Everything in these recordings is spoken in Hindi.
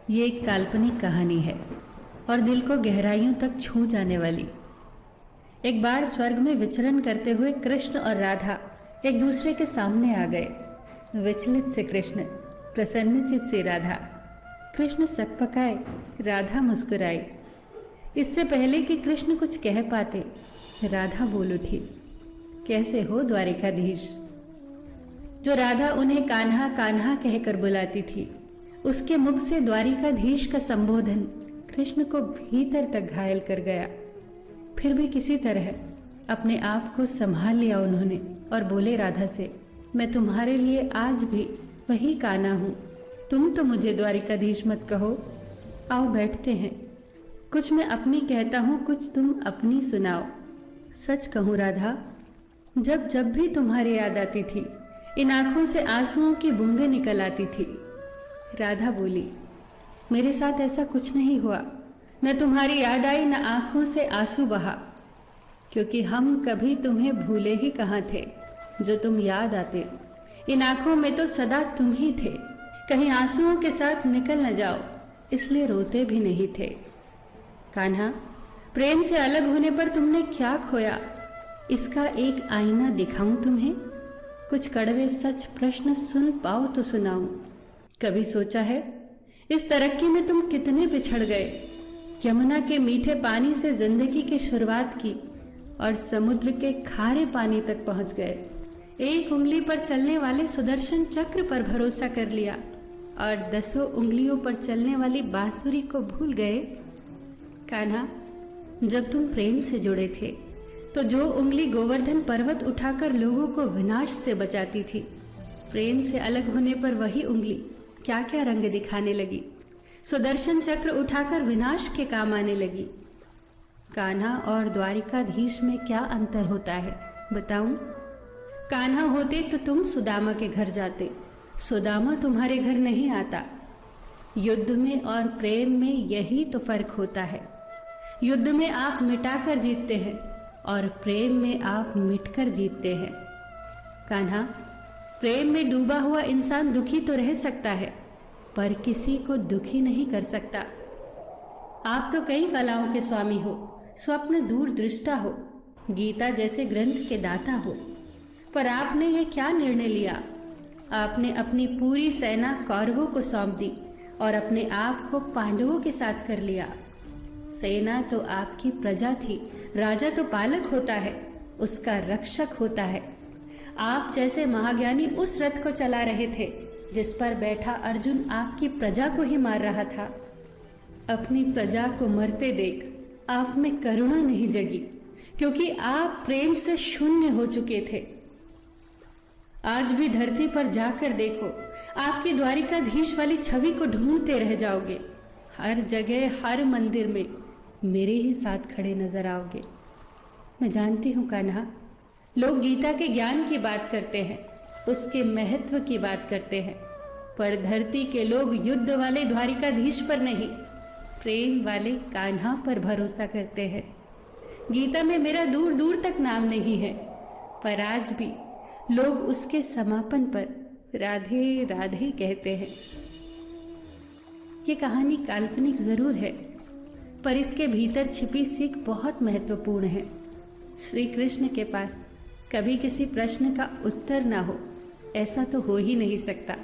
ये एक काल्पनिक कहानी है और दिल को गहराइयों तक छू जाने वाली। एक बार स्वर्ग में विचरण करते हुए कृष्ण और राधा एक दूसरे के सामने आ गए। विचलित से कृष्ण, प्रसन्नचित से राधा। कृष्ण सकपकाए, राधा मुस्कुराई। इससे पहले कि कृष्ण कुछ कह पाते, राधा बोल उठी, कैसे हो द्वारिकाधीश। जो राधा उन्हें कान्हा कान्हा कहकर बुलाती थी, उसके मुख से द्वारिकाधीश का संबोधन कृष्ण को भीतर तक घायल कर गया। फिर भी किसी तरह अपने आप को संभाल लिया उन्होंने और बोले राधा से, मैं तुम्हारे लिए आज भी वही कान्हा हूं। तुम तो मुझे द्वारिकाधीश मत कहो। आओ बैठते हैं। कुछ मैं अपनी कहता हूं, कुछ तुम अपनी सुनाओ। सच कहूं राधा, जब जब भी तुम्हारी याद आती थी, इन आंखों से आंसुओं की बूंदें निकल आती थी। राधा बोली, मेरे साथ ऐसा कुछ नहीं हुआ। न तुम्हारी याद आई, न आंखों से आंसू बहा, क्योंकि हम कभी तुम्हें भूले ही कहाँ थे जो तुम याद आते। इन आंखों में तो सदा तुम ही थे, कहीं आंसुओं के साथ निकल न जाओ, इसलिए रोते भी नहीं थे। कान्हा, प्रेम से अलग होने पर तुमने क्या खोया, इसका एक आईना दिखाऊं तुम्हें। कुछ कड़वे सच प्रश्न सुन पाओ तो सुनाऊं। कभी सोचा है इस तरक्की में तुम कितने पिछड़ गए। यमुना के मीठे पानी से जिंदगी की शुरुआत की और समुद्र के खारे पानी तक पहुंच गए। एक उंगली पर चलने वाले सुदर्शन चक्र पर भरोसा कर लिया और 10 उंगलियों पर चलने वाली बांसुरी को भूल गए। कान्हा, जब तुम प्रेम से जुड़े थे तो जो उंगली गोवर्धन पर्वत उठाकर लोगों को विनाश से बचाती थी, प्रेम से अलग होने पर वही उंगली क्या क्या रंग दिखाने लगी। सुदर्शन चक्र उठाकर विनाश के काम आने लगी। कान्हा और द्वारिकाधीश में क्या अंतर होता है बताऊं? कान्हा होते तो तुम सुदामा के घर जाते, सुदामा तुम्हारे घर नहीं आता। युद्ध में और प्रेम में यही तो फर्क होता है। युद्ध में आप मिटाकर जीतते हैं और प्रेम में आप मिटकर जीतते हैं। कान्हा, प्रेम में डूबा हुआ इंसान दुखी तो रह सकता है, पर किसी को दुखी नहीं कर सकता। आप तो कई कलाओं के स्वामी हो, स्वप्न दूरदृष्टा हो, गीता जैसे ग्रंथ के दाता हो, पर आपने ये क्या निर्णय लिया? आपने अपनी पूरी सेना कौरवों को सौंप दी और अपने आप को पांडवों के साथ कर लिया। सेना तो आपकी प्रजा थी, राजा तो पालक होता है, उसका रक्षक होता है। आप जैसे महाज्ञानी उस रथ को चला रहे थे जिस पर बैठा अर्जुन आपकी प्रजा को ही मार रहा था। अपनी प्रजा को मरते देख आप में करुणा नहीं जगी, क्योंकि आप प्रेम से शून्य हो चुके थे। आज भी धरती पर जाकर देखो, आपकी द्वारिकाधीश वाली छवि को ढूंढते रह जाओगे। हर जगह, हर मंदिर में मेरे ही साथ खड़े नजर आओगे। मैं जानती हूँ कान्हा, लोग गीता के ज्ञान की बात करते हैं, उसके महत्व की बात करते हैं, पर धरती के लोग युद्ध वाले द्वारिकाधीश पर नहीं, प्रेम वाले कान्हा पर भरोसा करते हैं। गीता में मेरा दूर दूर तक नाम नहीं है, पर आज भी लोग उसके समापन पर राधे राधे कहते हैं। ये कहानी काल्पनिक जरूर है, पर इसके भीतर छिपी सीख बहुत महत्वपूर्ण है। श्री कृष्ण के पास कभी किसी प्रश्न का उत्तर ना हो, ऐसा तो हो ही नहीं सकता,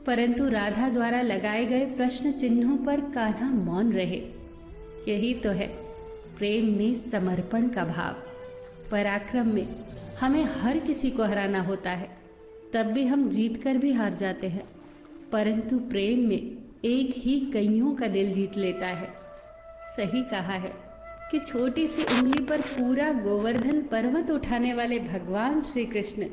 परंतु राधा द्वारा लगाए गए प्रश्न चिन्हों पर कान्हा मौन रहे। यही तो है प्रेम में समर्पण का भाव। पराक्रम में हमें हर किसी को हराना होता है, तब भी हम जीत कर भी हार जाते हैं, परंतु प्रेम में एक ही कईयों का दिल जीत लेता है। सही कहा है कि छोटी सी उंगली पर पूरा गोवर्धन पर्वत उठाने वाले भगवान श्री कृष्ण